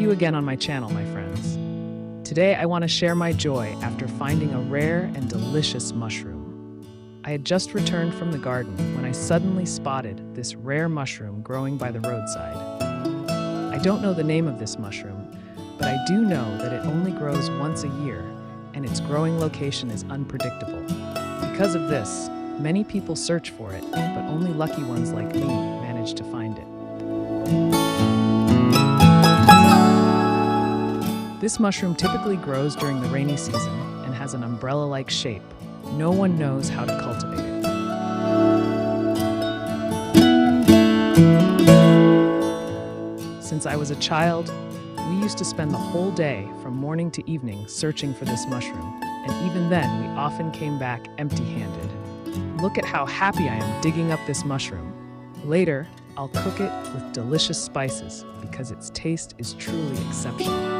you again on my channel, my friends. Today I want to share my joy after finding a rare and delicious mushroom. I had just returned from the garden when I suddenly spotted this rare mushroom growing by the roadside. I don't know the name of this mushroom, but I do know that it only grows once a year, and its growing location is unpredictable. Because of this, many people search for it, but only lucky ones like me manage to find it. This mushroom typically grows during the rainy season and has an umbrella-like shape. No one knows how to cultivate it. Since I was a child, we used to spend the whole day from morning to evening searching for this mushroom, and even then we often came back empty-handed. Look at how happy I am digging up this mushroom. Later, I'll cook it with delicious spices because its taste is truly exceptional.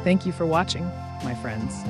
Thank you for watching, my friends.